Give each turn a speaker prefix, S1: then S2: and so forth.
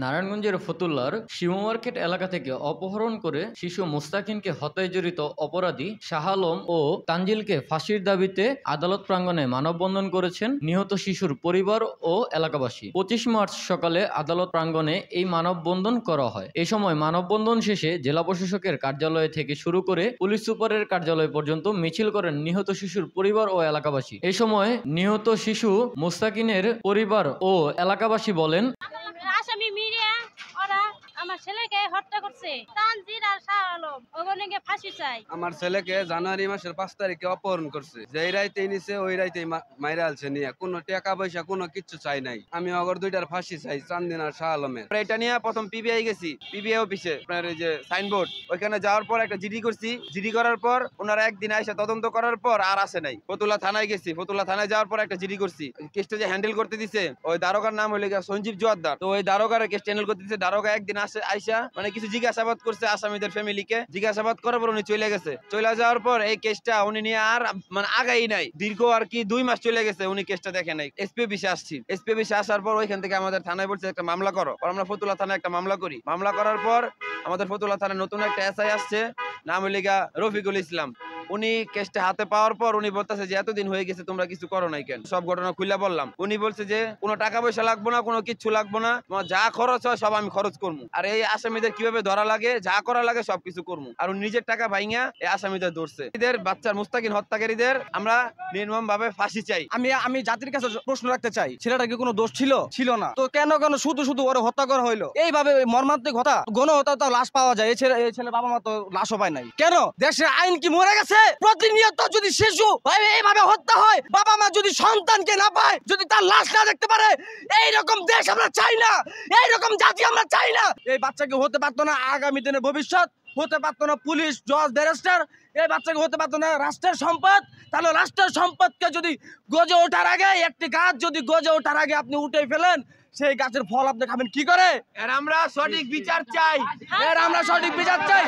S1: নারায়ণগঞ্জের ফতুল্লার শিমু মার্কেট এলাকা থেকে অপহরণ করে শিশু মুস্তাকিনকে হত্যায় জড়িত অপরাধী শাহ আলম ও তানজিলকে ফাঁসির দাবিতে আদালত প্রাঙ্গণে মানববন্ধন করেছেন নিহত শিশুর পরিবার ও এলাকাবাসী। 25 মার্চ সকালে আদালত প্রাঙ্গণে এই মানববন্ধন করা হয়। এই সময় মানববন্ধন শেষে জেলা প্রশাসকের কার্যালয় থেকে শুরু করে পুলিশ সুপারের কার্যালয় পর্যন্ত মিছিল করেন নিহত শিশুর পরিবার ও এলাকাবাসী। এই সময় নিহত শিশু মুস্তাকিনের পরিবার ও এলাকাবাসী বলেন,
S2: আসামি মিডিয়া ওরা আমার ছেলেকে হত্যা করছে, তানজির আর শাহ আলম ওগুলোকে ফাঁসি চাই।
S3: আমার ছেলেকে জানুয়ারি মাসের 5 তারিখে অপহরণ করছে, যেই রাইতেই নিছে ওই রাইতেই মাইরা আলছে নিয়ে, কোনো টাকা পয়সা কোনো কিছু চাই নাই। আমি অগর দুইটার ফাঁসি চাই, চান্দিন আর শাহ আলমের। এটা নিয়ে প্রথম পিবিআই গেছি, পিবিআই অফিসে আপনার এই যে সাইনবোর্ড, ওইখানে যাওয়ার পর একটা জিডি করছি। জিডি করার পর ওনারা একদিন আইসা তদন্ত করার পর আর আসে নাই। ফতুল্লা থানায় গেছি, ফতুল্লা থানায় যাওয়ার পর একটা জিডি করছি। কেসটা যে হ্যান্ডেল করতে দিছে ওই দারোগার নাম হইলে সঞ্জীব জোয়ারদার। তো ওই দারোগার কেস হ্যান্ডেল করতে দিছে। দারোগা একদিন আসে আইসা মানে কিছু জিজ্ঞাসাবাদ করছে আসামিদের ফ্যামিলিকে, জিজ্ঞাসাবাদ করার পর উনি চলে গেছে। চলে যাওয়ার পর এই কেসটা উনি নিয়ে আর মানে আগাই নাই। দীর্ঘ আর কি 2 মাস চলে গেছে, উনি কেসটা দেখে নাই। এসপি অফিসে আসছি, এসপি অফিসে আসার পর ওইখান থেকে আমাদের থানায় বলছে একটা মামলা করো। আমরা ফতুল্লা থানায় একটা মামলা করি। মামলা করার পর আমাদের ফতুল্লা থানায় নতুন একটা এসআই আসছে, নাম হইলে রফিকুল ইসলাম। উনি কেসটা হাতে পাওয়ার পর উনি বলতেছে যে এতদিন হয়ে গেছে তোমরা কিছু করো নাই কেন। সব ঘটনা খুলে বললাম। উনি বলছে যে কোনো টাকা পয়সা লাগবো না, কোনো কিছু লাগবো না, তোমার যা খরচ হয় সব আমি খরচ করবো। আর এই আসামিদের কিভাবে ধরা লাগে, যা করা লাগে সবকিছু করবো। আর উনি নিজের টাকা ভাইঙা এই আসামিদের ধরছে। এদের বাচ্চার মুস্তাকিন হত্যাকারীদের আমরা নির্মম ভাবে ফাঁসি চাই।
S4: আমি জাতির কাছে প্রশ্ন রাখতে চাই, ছেলেটা কি কোনো দোষ ছিল? ছিল না তো কেন শুধু ওরে হত্যা করা হইলো? এইভাবে মর্মান্তিক হত্যা, গণহত্যা তো লাশ পাওয়া যায়। এই ছেলে বাবা মা তো লাশও পায় নাই। কেন দেশের আইন কি মরে গেছে? প্রতিনিয়ত যদি শিশু এইভাবে হত্যা হয়, বাবা মা যদি সন্তানকে না পায়, যদি তার লাশ না দেখতে পারে, এইরকম দেশ আমরা চাই না, এইরকম জাতি আমরা চাই না। এই বাচ্চাকে হতে পারতো না আগামী দিনের ভবিষ্যৎ, হতে পারতো না পুলিশ, জজ, ব্যারিস্টার। এই বাচ্চাকে হতে পারতো না রাষ্ট্রের সম্পদ। তাহলে রাষ্ট্রের সম্পদকে যদি গজে ওঠার আগে, একটি গাছ যদি গজে ওঠার আগে আপনি উঠে ফেলেন, সেই গাছের ফল আপনি খাবেন কি করে?
S3: এর আমরা সঠিক বিচার চাই,
S4: আমরা সঠিক বিচার চাই।